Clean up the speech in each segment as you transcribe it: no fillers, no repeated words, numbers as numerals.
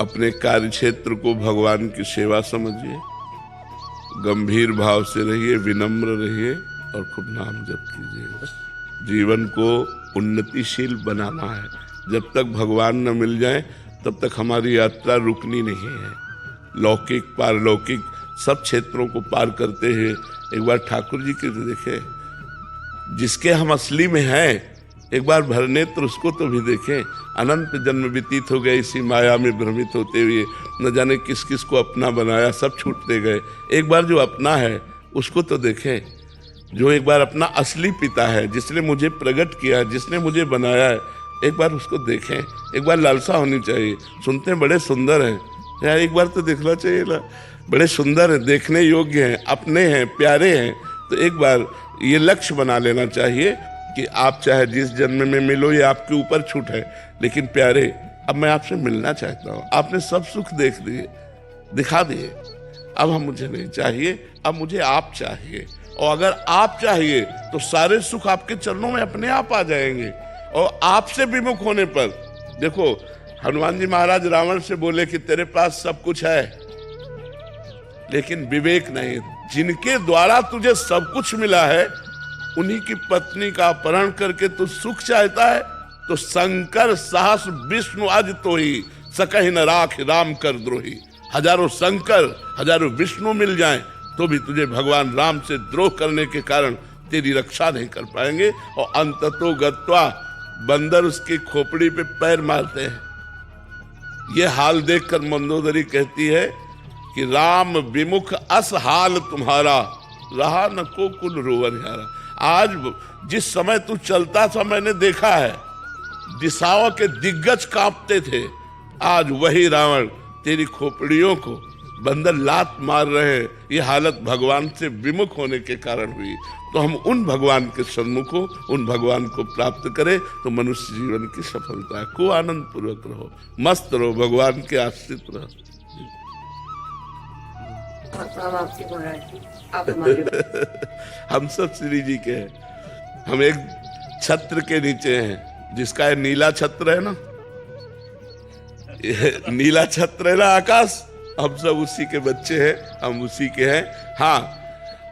अपने कार्य क्षेत्र को भगवान की सेवा समझिए, गंभीर भाव से रहिए, विनम्र रहिए और खूब नाम जप कीजिए। जीवन को उन्नतिशील बनाना है। जब तक भगवान न मिल जाए तब तक हमारी यात्रा रुकनी नहीं है। लौकिक पारलौकिक सब क्षेत्रों को पार करते हैं। एक बार ठाकुर जी के देखे, जिसके हम असली में हैं, एक बार भरनेत्र उसको तो भी देखें। अनंत जन्म व्यतीत हो गए इसी माया में भ्रमित होते हुए, न जाने किस किस को अपना बनाया, सब छूटते गए। एक बार जो अपना है उसको तो देखें, जो एक बार अपना असली पिता है, जिसने मुझे प्रकट किया, जिसने मुझे बनाया है, एक बार उसको देखें। एक बार लालसा होनी चाहिए। सुनते हैं बड़े सुंदर हैं यार, एक बार तो देखना चाहिए ना, बड़े सुंदर हैं, देखने योग्य हैं, अपने हैं, प्यारे हैं। तो एक बार ये लक्ष्य बना लेना चाहिए कि आप चाहे जिस जन्म में मिलो, ये आपके ऊपर छूट है, लेकिन प्यारे अब मैं आपसे मिलना चाहता हूँ। आपने सब सुख देख दिए, दिखा दिए, अब हम मुझे नहीं चाहिए, अब मुझे आप चाहिए। और अगर आप चाहिए तो सारे सुख आपके चरणों में अपने आप आ जाएंगे। और आपसे विमुख होने पर, देखो हनुमान जी महाराज रावण से बोले कि तेरे पास सब कुछ है लेकिन विवेक नहीं। जिनके द्वारा तुझे सब कुछ मिला है उन्हीं की पत्नी का अपहरण करके तू सुख चाहता है। तो शंकर सहस विष्णु आज तो ही सकहि न राख राम कर द्रोही। हजारों शंकर हजारों विष्णु मिल जाएं तो भी तुझे भगवान राम से द्रोह करने के कारण तेरी रक्षा नहीं कर पाएंगे। और अंततो गत्वा बंदर उसकी खोपड़ी पे पैर मारते हैं। ये हाल देखकर मंदोदरी कहती है कि राम विमुख अस हाल तुम्हारा, रहा न को कुल रोवनिहारा। आज जिस समय तू चलता था मैंने देखा है, दिशाओं के दिग्गज कांपते थे। आज वही रावण तेरी खोपड़ियों को बंदर लात मार रहे हैं। ये हालत भगवान से विमुख होने के कारण हुई। तो हम उन भगवान के सन्मुख हो, उन भगवान को प्राप्त करें तो मनुष्य जीवन की सफलता है। को आनंद पूर्वक रहो, मस्त रहो, भगवान के आश्रित रहो। हम सब श्री जी के हैं। हम एक छत्र के नीचे हैं, जिसका है नीला छत्र है ना, नीला छत्र है ना आकाश, हम सब उसी के बच्चे हैं, हम उसी के हैं। हाँ,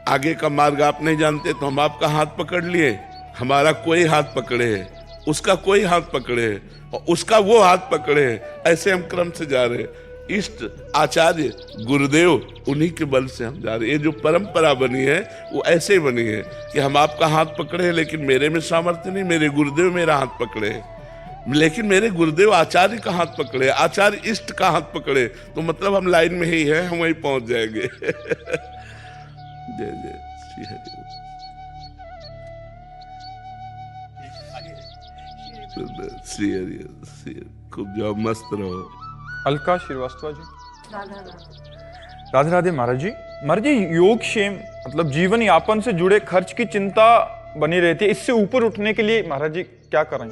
आगे का मार्ग आप नहीं जानते तो हम आपका हाथ पकड़ लिए, हमारा कोई हाथ पकड़े है, उसका कोई हाथ पकड़े है और उसका वो हाथ पकड़े है। ऐसे हम क्रम से जा रहे हैं। इष्ट आचार्य गुरुदेव उन्हीं के बल से हम जा रहे हैं। ये जो परंपरा बनी है वो ऐसे बनी है कि हम आपका हाथ पकड़े हैं, लेकिन मेरे में सामर्थ्य नहीं, मेरे गुरुदेव मेरा हाथ पकड़े हैं। लेकिन मेरे गुरुदेव आचार्य का हाथ पकड़े, आचार्य इष्ट का हाथ पकड़े, तो मतलब हम लाइन में ही हैं, हम वहीं पहुंच जाएंगे। जय जय श्री हरि। श्री हरि, खूब जाओ, मस्त रहो। अलका श्रीवास्तव जी। राधे राधे महाराज जी। महाराज जी, योग क्षेम मतलब जीवन यापन से जुड़े खर्च की चिंता बनी रहती है, इससे ऊपर उठने के लिए महाराज जी क्या करें?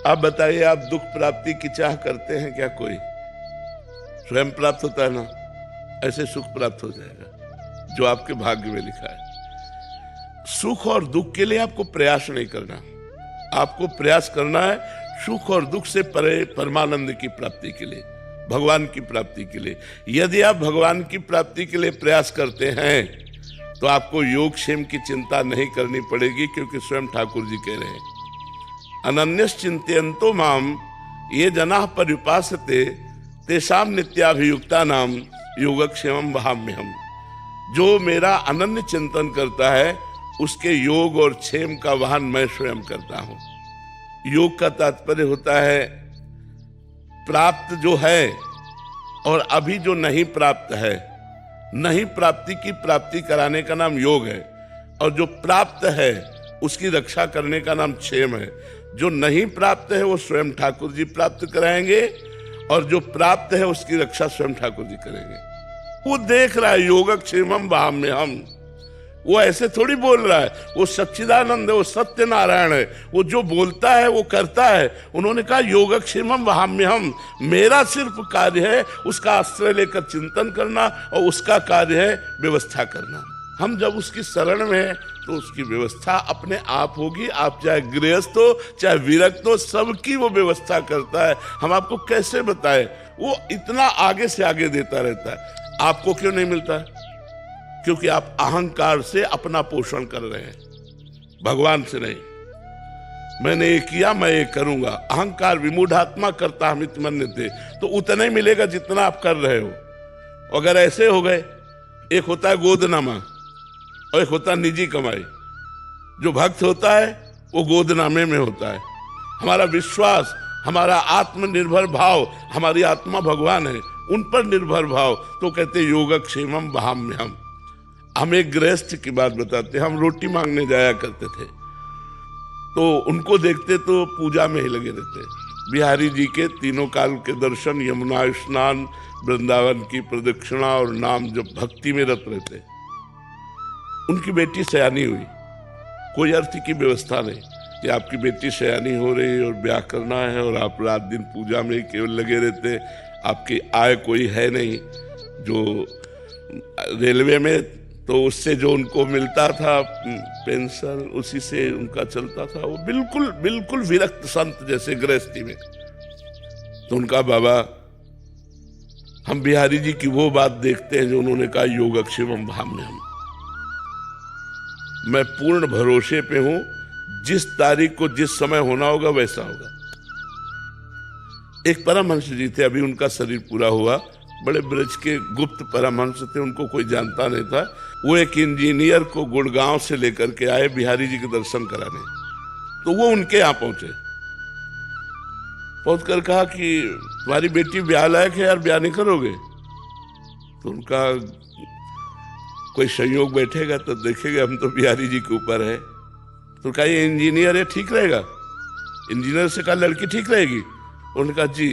आप बताइए, आप दुख प्राप्ति की चाह करते हैं क्या? कोई स्वयं प्राप्त होता है ना, ऐसे सुख प्राप्त हो जाएगा जो आपके भाग्य में लिखा है। सुख और दुख के लिए आपको प्रयास नहीं करना, आपको प्रयास करना है सुख और दुख से परे परमानंद की प्राप्ति के लिए, भगवान की प्राप्ति के लिए। यदि आप भगवान की प्राप्ति के लिए प्रयास करते हैं तो आपको योग क्षेम की चिंता नहीं करनी पड़ेगी, क्योंकि स्वयं ठाकुर जी कह रहे हैं अनन्यस चिंतयन्तो माम ये जनाः पर्युपासते तेषाम नित्याभियुक्ता नाम योगक्षेमं वहाम्यहम्। जो मेरा अनन्य चिंतन करता है उसके योग और क्षेम का वाहन मैं स्वयं करता हूं। योग का तात्पर्य होता है प्राप्त जो है और अभी जो नहीं प्राप्त है, नहीं प्राप्ति की प्राप्ति कराने का नाम योग है, और जो प्राप्त है उसकी रक्षा करने का नाम क्षेम है। जो नहीं प्राप्त है वो स्वयं ठाकुर जी प्राप्त कराएंगे, और जो प्राप्त है उसकी रक्षा स्वयं ठाकुर जी करेंगे। वो देख रहा है योगक्षेमं वहाम्यहम्, वो ऐसे थोड़ी बोल रहा है, वो सच्चिदानंद है, वो सत्य नारायण है, वो जो बोलता है वो करता है। उन्होंने कहा योगक्षेमं वहाम्यहम्, मेरा सिर्फ कार्य है उसका आश्रय लेकर चिंतन करना और उसका कार्य है व्यवस्था करना। हम जब उसकी शरण में हैं तो उसकी व्यवस्था अपने आप होगी। आप चाहे गृहस्थ हो चाहे विरक्त हो, सबकी वो व्यवस्था करता है। हम आपको कैसे बताएं, वो इतना आगे से आगे देता रहता है। आपको क्यों नहीं मिलता? क्योंकि आप अहंकार से अपना पोषण कर रहे हैं, भगवान से नहीं। मैंने ये किया, मैं ये करूंगा। अहंकार विमूढ़ात्मा करता हम इत्मन्यते, तो उतना ही मिलेगा जितना आप कर रहे हो। अगर ऐसे हो गए, एक होता है गोदनामा और एक होता है निजी कमाई। जो भक्त होता है वो गोदनामे में होता है। हमारा विश्वास, हमारा आत्मनिर्भर भाव, हमारी आत्मा भगवान है, उन पर निर्भर भाव, तो कहते योगक्षेमम वहाम्यहम्। हम एक गृहस्थ की बात बताते हैं। हम रोटी मांगने जाया करते थे, तो उनको देखते तो पूजा में ही लगे रहते। बिहारी जी के तीनों काल के दर्शन, यमुना स्नान, वृंदावन की प्रदक्षिणा और नाम जब भक्ति में रत रहते। उनकी बेटी सयानी हुई, कोई अर्थ की व्यवस्था नहीं कि आपकी बेटी सयानी हो रही है और ब्याह करना है और आप रात दिन पूजा में केवल लगे रहते। आपकी आय कोई है नहीं। जो रेलवे में तो उससे जो उनको मिलता था पेंशन, उसी से उनका चलता था। वो बिल्कुल बिल्कुल विरक्त संत जैसे गृहस्थी में। तो उनका बाबा, हम बिहारी जी की वो बात देखते हैं जो उन्होंने कहा योगक्षेमम वहाम्यहम्। मैं पूर्ण भरोसे पे हूं, जिस तारीख को जिस समय होना होगा वैसा होगा। एक परमहंस जी थे, अभी उनका शरीर पूरा हुआ, बड़े ब्रज के गुप्त परमहंस थे, उनको कोई जानता नहीं था। वो एक इंजीनियर को गुड़गांव से लेकर के आए बिहारी जी के दर्शन कराने। तो वो उनके यहाँ पहुंचे, पहुंच कर कहा कि तुम्हारी बेटी ब्याह लायक है यार, ब्याह नहीं करोगे? तो उनका कोई संयोग बैठेगा तो देखेगा, हम तो बिहारी जी के ऊपर है। तो कहा ये इंजीनियर है, ठीक रहेगा? इंजीनियर से कहा लड़की ठीक रहेगी? उन्होंने कहा जी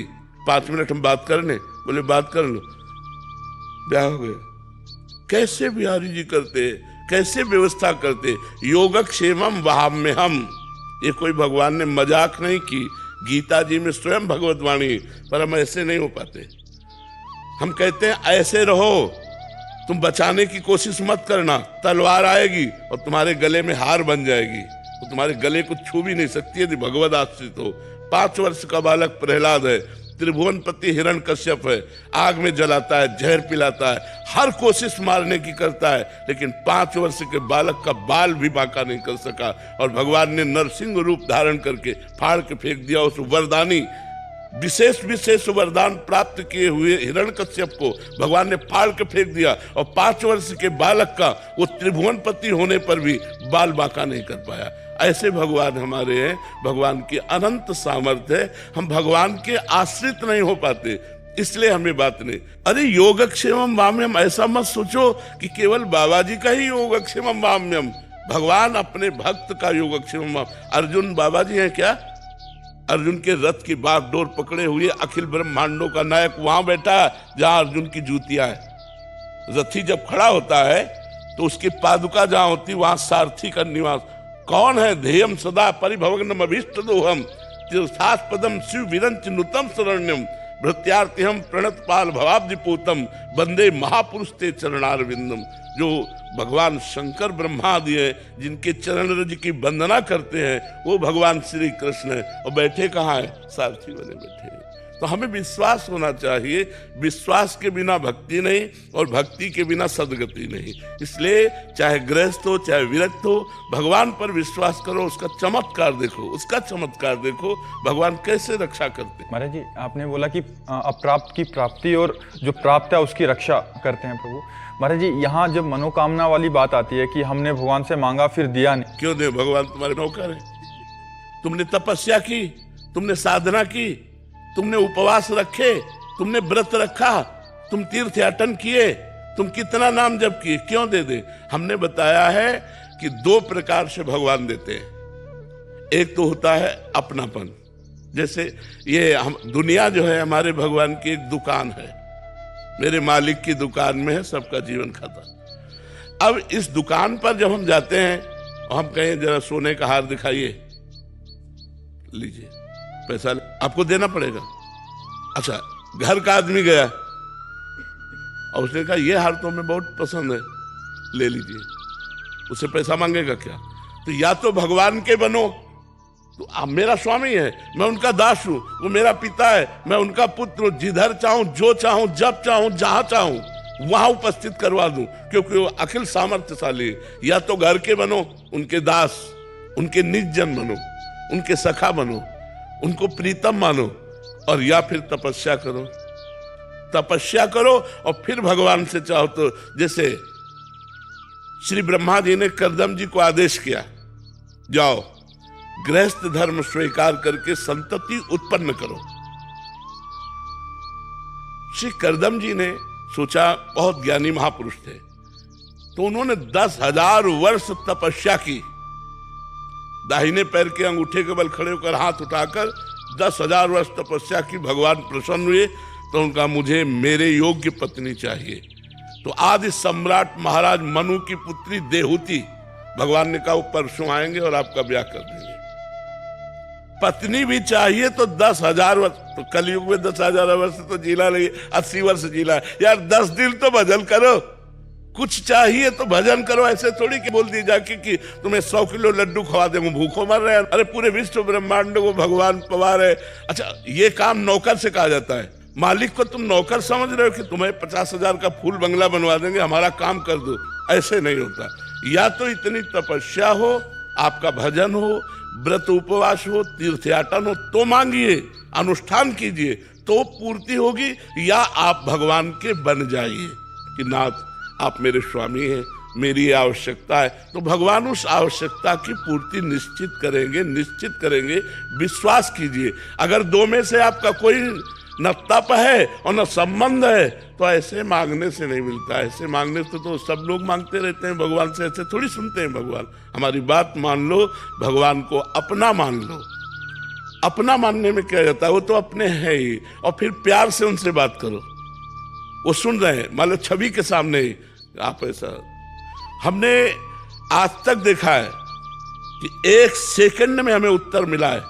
5 मिनट हम बात करने। बोले बात कर लो, ब्याह हो गया। कैसे बिहारी जी करते, कैसे व्यवस्था करते। योगक्षेमम वहाम्यहम्। ये कोई भगवान ने मजाक नहीं की, गीता जी में स्वयं भगवत वाणी, पर हम ऐसे नहीं हो पाते। हम कहते हैं ऐसे रहो, तुम बचाने की कोशिश मत करना, तलवार आएगी और तुम्हारे गले में हार बन जाएगी, तो तुम्हारे गले को छू भी नहीं सकती यदि भगवत आश्रित हो। 5 वर्ष का बालक प्रहलाद है, त्रिभुवनपति हिरण्यकश्यप है, आग में जलाता है, जहर पिलाता है, हर कोशिश मारने की करता है, लेकिन 5 वर्ष के बालक का बाल भी बांका नहीं कर सका। और भगवान ने नरसिंह रूप धारण करके फाड़ के फेंक दिया उस वरदानी, विशेष वरदान प्राप्त किए हुए हिरण्यकश्यप को भगवान ने फाड़ के फेंक दिया। और 5 वर्ष के बालक का वो त्रिभुवनपति होने पर भी बाल बांका नहीं कर पाया। ऐसे भगवान हमारे हैं, भगवान की अनंत सामर्थ्य है। हम भगवान के आश्रित नहीं हो पाते, इसलिए हमें बात नहीं। अरे योगक्षेमम वाम्यम, ऐसा मत सोचो कि केवल बाबा जी का ही योगक्षेमम वाम्यम। भगवान अपने भक्त का योगक्षेमम। अर्जुन बाबा जी हैं क्या? अर्जुन के रथ की बागडोर पकड़े हुए अखिल ब्रह्मांडों का नायक वहां बैठा जहां अर्जुन की जूतियां है। रथी जब खड़ा होता है तो उसकी पादुका जहां होती वहां सारथी का निवास। कौन है? ध्येयम सदा परिभवग्नम अभीष्टदोहम तीर्थास्पदम शिव विरंच नुतम शरण्यम भृत्यार्तिहम प्रणत पाल भवाब्धिपूतम वंदे महापुरुष ते चरणारविंदम। जो भगवान शंकर ब्रह्मादि है, जिनके चरण रज की वंदना करते हैं, वो भगवान श्री कृष्ण है। और बैठे कहाँ है? सारथी बने बैठे हैं। तो हमें विश्वास होना चाहिए। विश्वास के बिना भक्ति नहीं और भक्ति के बिना सदगति नहीं। इसलिए चाहे गृहस्थ हो चाहे विरक्त हो, भगवान पर विश्वास करो, उसका चमत्कार देखो, उसका चमत्कार देखो, भगवान कैसे रक्षा करते हैं। महाराज जी, आपने बोला कि अप्राप्त की प्राप्ति और जो प्राप्त है उसकी रक्षा करते हैं प्रभु। महाराज जी, यहाँ जब मनोकामना वाली बात आती है कि हमने भगवान से मांगा फिर दिया नहीं, क्यों दे? भगवान तुम्हारे नौकर है। तुमने तपस्या की, तुमने साधना की, तुमने उपवास रखे, तुमने व्रत रखा, तुम तीर्थयाटन किए, तुम कितना नाम जप किए, क्यों दे दे? हमने बताया है कि 2 प्रकार से भगवान देते हैं। एक तो होता है अपनापन, जैसे ये हम दुनिया जो है हमारे भगवान की एक दुकान है, मेरे मालिक की दुकान में है सबका जीवन खाता। अब इस दुकान पर जब हम जाते हैं और हम कहें जरा सोने का हार दिखाइए, लीजिए पैसा आपको देना पड़ेगा। अच्छा, घर का आदमी गया और उसने कहा ये हार तो हमें बहुत पसंद है, ले लीजिए, उससे पैसा मांगेगा क्या? तो या तो भगवान के बनो, तो आप मेरा स्वामी है, मैं उनका दास हूं, वो मेरा पिता है, मैं उनका पुत्र हूं, जिधर चाहूं, जो चाहूं, जब चाहूं, जहां चाहूं वहां उपस्थित करवा दूं, क्योंकि वो अखिल सामर्थ्यशाली है। या तो घर के बनो, उनके दास, उनके निज जन बनो, उनके सखा बनो, उनको प्रीतम मानो, और या फिर तपस्या करो, तपस्या करो और फिर भगवान से चाहो। तो जैसे श्री ब्रह्मा जी ने कर्दम जी को आदेश किया, जाओ गृहस्थ धर्म स्वीकार करके संतति उत्पन्न करो। श्री कर्दम जी ने सोचा, बहुत ज्ञानी महापुरुष थे, तो उन्होंने 10,000 वर्ष तपस्या की। दाहिने पैर के अंगूठे के बल खड़े होकर हाथ उठाकर 10,000 वर्ष तपस्या की। भगवान प्रसन्न हुए तो उनका, मुझे मेरे योग्य पत्नी चाहिए। तो आदि सम्राट महाराज मनु की पुत्री देहूति, भगवान ने कहा वो परसों आएंगे और आपका ब्याह कर देंगे। पत्नी भी चाहिए तो 10,000 वर्ष, तो कलयुग में 10,000 वर्ष तो जीना नहीं, 80 वर्ष जीना यार। 10 दिन तो भजन करो, कुछ चाहिए तो भजन करो। ऐसे थोड़ी कि बोल दी जाके कि तुम्हें 100 किलो लड्डू खवा दे, भूखों मर रहे हैं। अरे पूरे विश्व ब्रह्मांड को भगवान पवार है। अच्छा, ये काम नौकर से कहा जाता है। मालिक को तुम नौकर समझ रहे हो कि तुम्हें 50,000 का फूल बंगला बनवा देंगे, हमारा काम कर दो, ऐसे नहीं होता। या तो इतनी तपस्या हो, आपका भजन हो, व्रत उपवास हो, तीर्थयाटन हो, तो मांगिए, अनुष्ठान कीजिए, तो पूर्ति होगी। या आप भगवान के बन जाइए कि नाथ आप मेरे स्वामी हैं, मेरी आवश्यकता है, तो भगवान उस आवश्यकता की पूर्ति निश्चित करेंगे, निश्चित करेंगे। विश्वास कीजिए। अगर दो में से आपका कोई न तप है और न संबंध है, तो ऐसे मांगने से नहीं मिलता। ऐसे मांगने से तो सब लोग मांगते रहते हैं भगवान से, ऐसे थोड़ी सुनते हैं भगवान। हमारी बात मान लो, भगवान को अपना मान लो। अपना मानने में क्या जाता है, वो तो अपने हैं ही। और फिर प्यार से उनसे बात करो, वो सुन रहे हैं, मान लो छवि के सामने ही आप ऐसा। हमने आज तक देखा है कि 1 सेकंड में हमें उत्तर मिला है,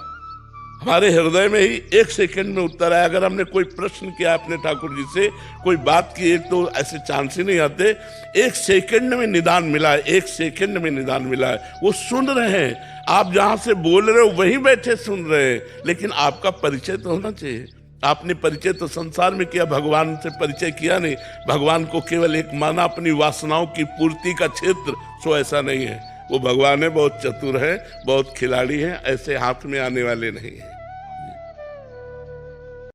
हमारे हृदय में ही 1 सेकंड में उत्तर आया। अगर हमने कोई प्रश्न किया अपने ठाकुर जी से, कोई बात की, एक तो ऐसे चांस ही नहीं आते, 1 सेकंड में निदान मिला है, 1 सेकंड में निदान मिला है। वो सुन रहे हैं, आप जहां से बोल रहे हो वहीं बैठे सुन रहे हैं, लेकिन आपका परिचय तो होना चाहिए। आपने परिचय तो संसार में किया, भगवान से परिचय किया नहीं। भगवान को केवल एक माना अपनी वासनाओं की पूर्ति का क्षेत्र, सो ऐसा नहीं है। वो भगवान है, बहुत चतुर है, बहुत खिलाड़ी है, ऐसे हाथ में आने वाले नहीं है।